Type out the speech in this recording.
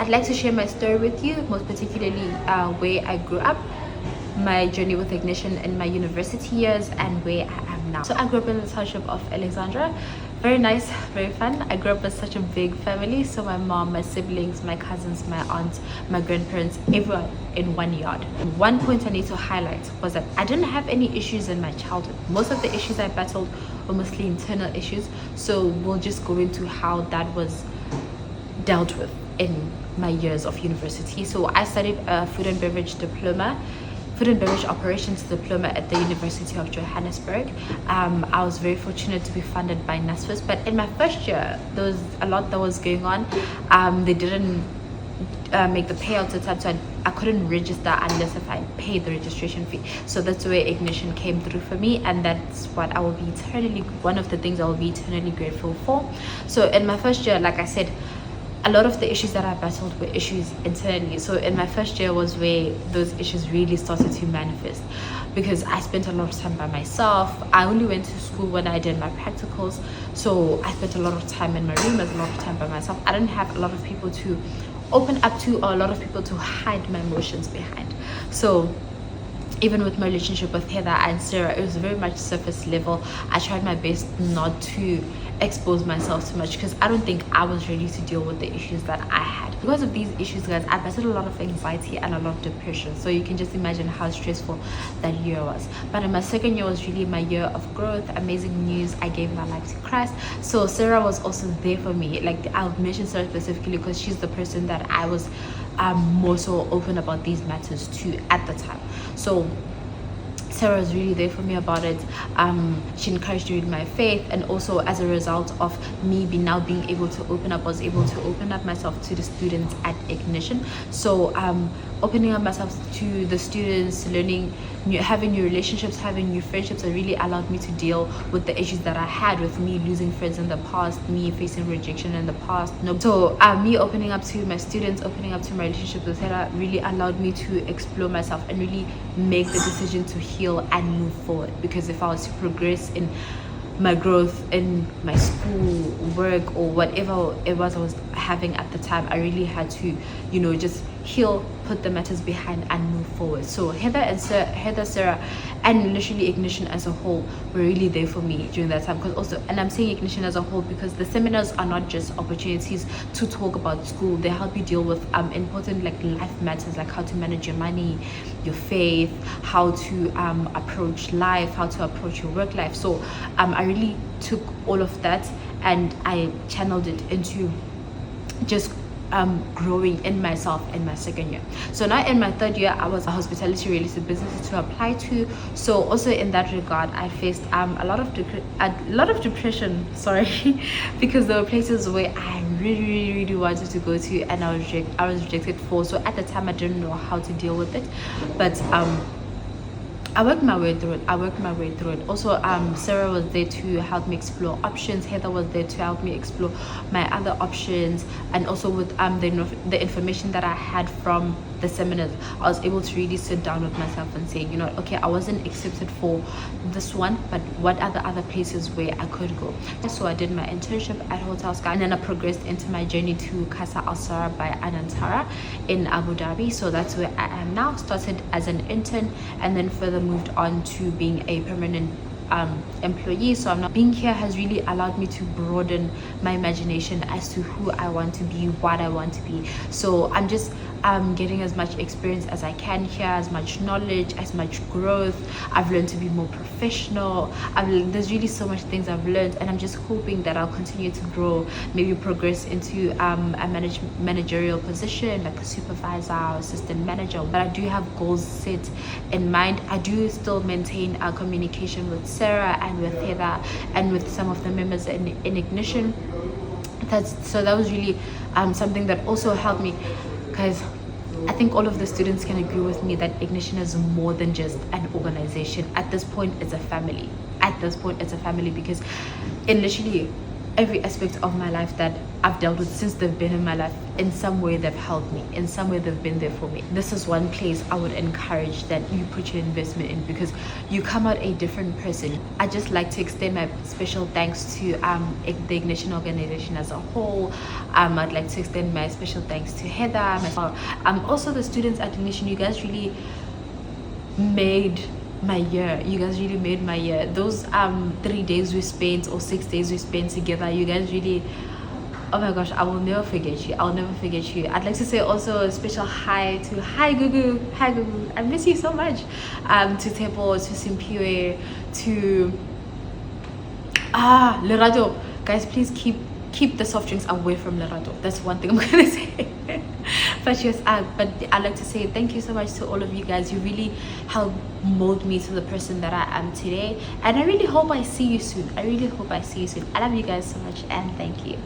I'd like to share my story with you, most particularly where I grew up, my journey with Ignition in my university years, and where I am now. So I grew up in the township of Alexandra. Very nice, very fun. I grew up with such a big family. So my mom, my siblings, my cousins, my aunts, my grandparents, everyone in one yard. One point I need to highlight was that I didn't have any issues in my childhood. Most of the issues I battled were mostly internal issues. So we'll just go into how that was dealt with in my years of university. So I studied a food and beverage operations diploma at the University of Johannesburg. I was very fortunate to be funded by NSFAS, but in my first year there was a lot that was going on. They didn't make the payouts at time, so I couldn't register unless if I paid the registration fee. So that's where Ignition came through for me, and that's what I will be one of the things I will be eternally grateful for. So in my first year, like I said, a lot of the issues that I battled were issues internally. So in my first year was where those issues really started to manifest, because I spent a lot of time by myself. I only went to school when I did my practicals, so I spent a lot of time in my room, a lot of time by myself. I didn't have a lot of people to open up to, or a lot of people to hide my emotions behind. So even with my relationship with Heather and Sarah, it was very much surface level. I tried my best not to expose myself too much, because I don't think I was ready to deal with the issues that I had. Because of these issues, guys, I battled a lot of anxiety and a lot of depression. So you can just imagine how stressful that year was. But in my second year was really my year of growth, amazing news. I gave my life to Christ. So Sarah was also there for me. Like, I'll mention Sarah specifically because she's the person that I was more so open about these matters to at the time. So Sarah was really there for me about it. She encouraged me in my faith, and also as a result of me now being able to open up, I was able to open up myself to the students at Ignition. So opening up myself to the students, learning, having new relationships, having new friendships, that really allowed me to deal with the issues that I had with me losing friends in the past, me facing rejection in the past. So me opening up to my students, opening up to my relationship with Sarah really allowed me to explore myself and really make the decision to heal and move forward. Because if I was to progress in my growth in my school, work, or whatever it was I was having at the time, I really had to, just heal, put the matters behind, and move forward. So Heather, Sarah, and literally Ignition as a whole were really there for me during that time. And I'm saying Ignition as a whole because the seminars are not just opportunities to talk about school. They help you deal with important life matters, like how to manage your money, your faith, how to approach life, how to approach your work life. So I really took all of that and I channeled it into just growing in myself in my second year. So now in my third year, I was a hospitality related business to apply to. So also in that regard, I faced a lot of depression, sorry, because there were places where I really wanted to go to, and I was rejected for. So at the time, I didn't know how to deal with it, but I worked my way through it. Also, Sarah was there to help me explore options. Heather was there to help me explore my other options. And also with the information that I had from the seminars, I was able to really sit down with myself and say, okay, I wasn't accepted for this one, but what are the other places where I could go? So I did my internship at Hotel Sky, and then I progressed into my journey to Qasr Al Sarab by Anantara in Abu Dhabi. So that's where I am now. Started as an intern, and then further moved on to being a permanent employee. So I'm not being here has really allowed me to broaden my imagination as to who I want to be, what I want to be. So I'm just getting as much experience as I can here, as much knowledge, as much growth. I've learned to be more professional. There's really so much things I've learned, and I'm just hoping that I'll continue to grow, maybe progress into a managerial position like a supervisor or assistant manager. But I do have goals set in mind. I do still maintain our communication with Sarah and with Heather and with some of the members in Ignition. That was really something that also helped me, because I think all of the students can agree with me that Ignition is more than just an organization. At this point, it's a family. Because in literally every aspect of my life that I've dealt with since they've been in my life. In some way they've helped me, in some way they've been there for me. This is one place I would encourage that you put your investment in, because you come out a different person. I just like to extend my special thanks to the Ignition organization as a whole. I'd like to extend my special thanks to Heather, also the students at Ignition. You guys really made my year. You guys really made my year. Those 3 days we spent, or 6 days we spent together, you guys really, oh my gosh, I will never forget you. I'll never forget you. I'd like to say also a special hi to Gugu. Hi Gugu, I miss you so much. To Tebo, to Simpiwe, to Lerato. Guys, please keep the soft drinks away from Lerato. That's one thing I'm gonna say. But yes, but I'd like to say thank you so much to all of you guys. You really helped mold me to the person that I am today, and I really hope I see you soon. I really hope I see you soon. I love you guys so much, and thank you.